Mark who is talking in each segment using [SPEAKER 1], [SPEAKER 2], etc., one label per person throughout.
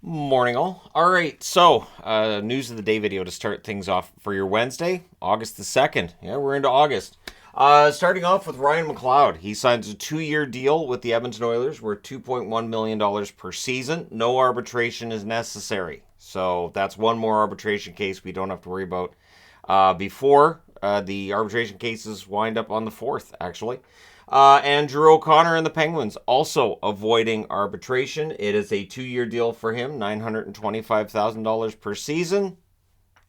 [SPEAKER 1] Morning all. All right, so news of the day video to start things off for your Wednesday, August the 2nd. Yeah, we're into August. Starting off with Ryan McLeod. He signs a 2-year deal with the Edmonton Oilers worth $2.1 million per season. No arbitration is necessary. So that's one more arbitration case we don't have to worry about before the arbitration cases wind up on the 4th, actually. And Drew O'Connor and the Penguins also avoiding arbitration. It is a 2-year deal for him, $925,000 per season.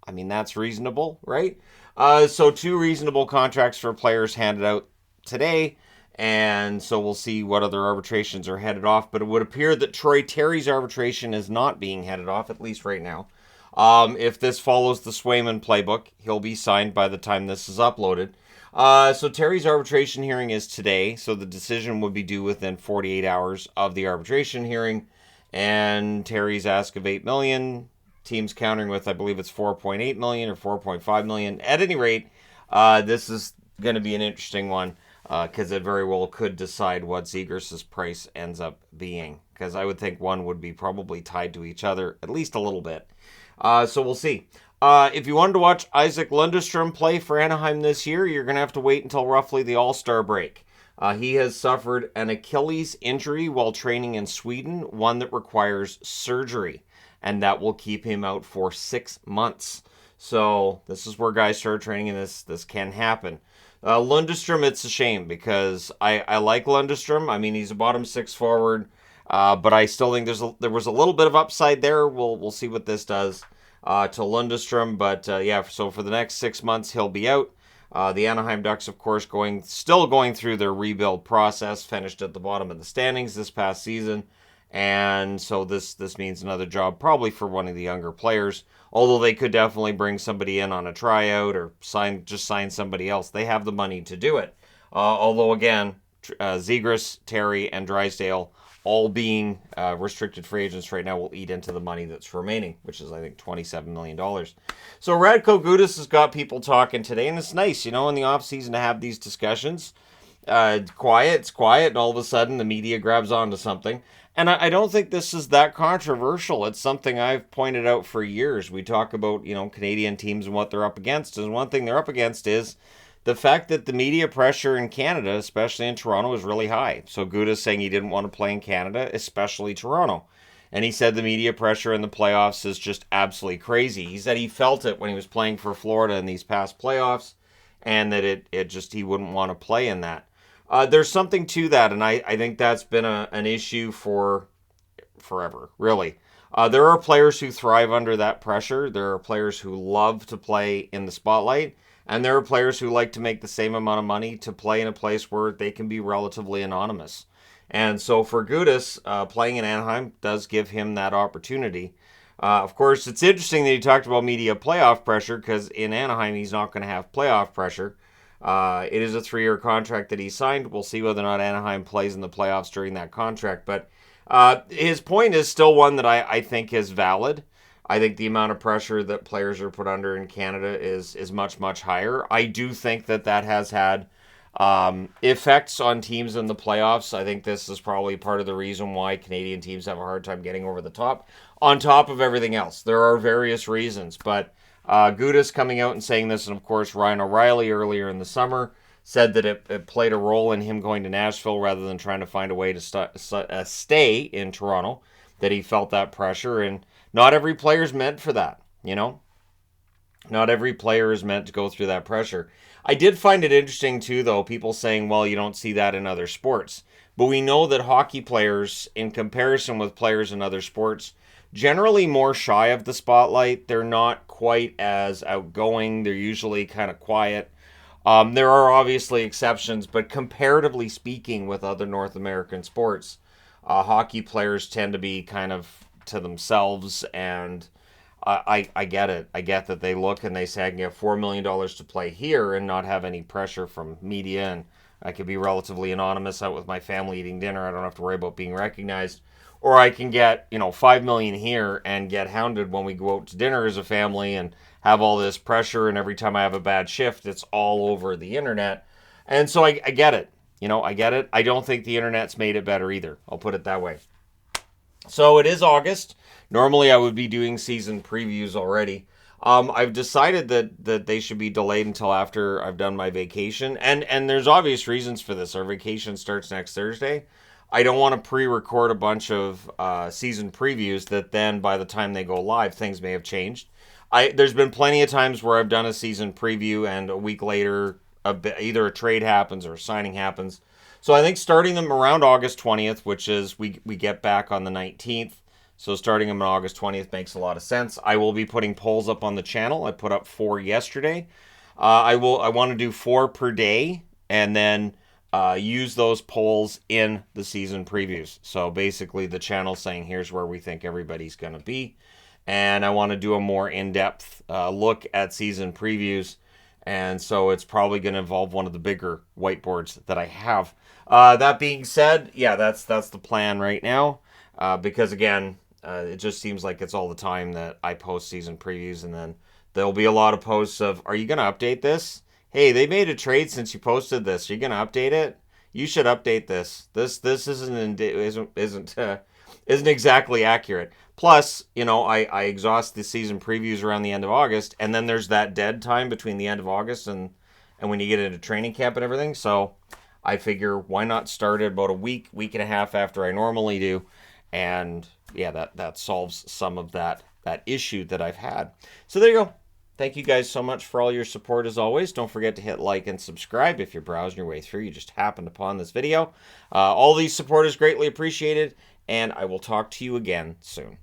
[SPEAKER 1] I mean, that's reasonable, right? So two reasonable contracts for players handed out today. And so we'll see what other arbitrations are headed off. But it would appear that Troy Terry's arbitration is not being headed off, at least right now. If this follows the Swayman playbook, he'll be signed by the time this is uploaded. So Terry's arbitration hearing is today, so the decision would be due within 48 hours of the arbitration hearing. And Terry's ask of $8 million, teams countering with, I believe it's 4.8 million or 4.5 million. At any rate, this is going to be an interesting one because it very well could decide what Zegras' price ends up being. Because I would think one would be probably tied to each other at least a little bit. So we'll see. If you wanted to watch Isaac Lundestrom play for Anaheim this year, you're going to have to wait until roughly the All-Star break. He has suffered an Achilles injury while training in Sweden, one that requires surgery, and that will keep him out for 6 months. So this is where guys start training, and this can happen. Lundestrom, it's a shame because I like Lundestrom. I mean, he's a bottom six forward, but I still think there was a little bit of upside there. We'll see what this does to Lundestrom, but yeah, so for the next 6 months he'll be out. The Anaheim Ducks, of course, still going through their rebuild process, finished at the bottom of the standings this past season, and so this means another job probably for one of the younger players. Although they could definitely bring somebody in on a tryout or sign somebody else. They have the money to do it. Although again, Zegras, Terry, and Drysdale, all being restricted free agents right now, will eat into the money that's remaining, which is, I think, $27 million. So Radko Gudas has got people talking today, and it's nice, in the offseason to have these discussions. It's quiet, and all of a sudden the media grabs onto something. And I don't think this is that controversial. It's something I've pointed out for years. We talk about, Canadian teams and what they're up against. And one thing they're up against is the fact that the media pressure in Canada, especially in Toronto, is really high. So Gudas saying he didn't want to play in Canada, especially Toronto. And he said the media pressure in the playoffs is just absolutely crazy. He said he felt it when he was playing for Florida in these past playoffs, and that he wouldn't want to play in that. There's something to that, and I think that's been an issue for forever, really. There are players who thrive under that pressure. There are players who love to play in the spotlight. And there are players who like to make the same amount of money to play in a place where they can be relatively anonymous. And so for Gudas, playing in Anaheim does give him that opportunity. Of course, it's interesting that he talked about media playoff pressure because in Anaheim, he's not going to have playoff pressure. It is a 3-year contract that he signed. We'll see whether or not Anaheim plays in the playoffs during that contract. But his point is still one that I think is valid. I think the amount of pressure that players are put under in Canada is much, much higher. I do think that has had effects on teams in the playoffs. I think this is probably part of the reason why Canadian teams have a hard time getting over the top, on top of everything else. There are various reasons, but Gudas coming out and saying this, and of course Ryan O'Reilly earlier in the summer said that it played a role in him going to Nashville rather than trying to find a way to stay in Toronto, that he felt that pressure, and not every player is meant for that, Not every player is meant to go through that pressure. I did find it interesting, too, though, people saying, well, you don't see that in other sports. But we know that hockey players, in comparison with players in other sports, generally more shy of the spotlight. They're not quite as outgoing. They're usually kind of quiet. There are obviously exceptions, but comparatively speaking with other North American sports, hockey players tend to be kind of to themselves, and I get it. I get that they look and they say, I can get $4 million to play here and not have any pressure from media, and I could be relatively anonymous out with my family eating dinner. I don't have to worry about being recognized. Or I can get, $5 million here and get hounded when we go out to dinner as a family and have all this pressure, and every time I have a bad shift, it's all over the internet. And so I get it. I get it. I don't think the internet's made it better either. I'll put it that way. So it is August. Normally I would be doing season previews already. I've decided that they should be delayed until after I've done my vacation, and there's obvious reasons for this. Our vacation starts next Thursday. I don't want to pre-record a bunch of season previews that then by the time they go live, things may have changed. There's been plenty of times where I've done a season preview and a week later, either a trade happens or a signing happens. So I think starting them around August 20th, which is we get back on the 19th. So starting them on August 20th makes a lot of sense. I will be putting polls up on the channel. I put up 4 yesterday. I want to do 4 per day, and then use those polls in the season previews. So basically, the channel saying here's where we think everybody's going to be, and I want to do a more in-depth look at season previews. And so it's probably going to involve one of the bigger whiteboards that I have. That being said, yeah, that's the plan right now. Because again, it just seems like it's all the time that I post season previews, and then there'll be a lot of posts of, "Are you going to update this? Hey, they made a trade since you posted this. Are you going to update it? You should update this. This isn't exactly accurate." Plus, I exhaust the season previews around the end of August, and then there's that dead time between the end of August and when you get into training camp and everything. So I figure why not start it about a week and a half after I normally do, and yeah, that solves some of that issue that I've had. So there you go. Thank you guys so much for all your support as always. Don't forget to hit like and subscribe if you're browsing your way through. You just happened upon this video. All these support is greatly appreciated, and I will talk to you again soon.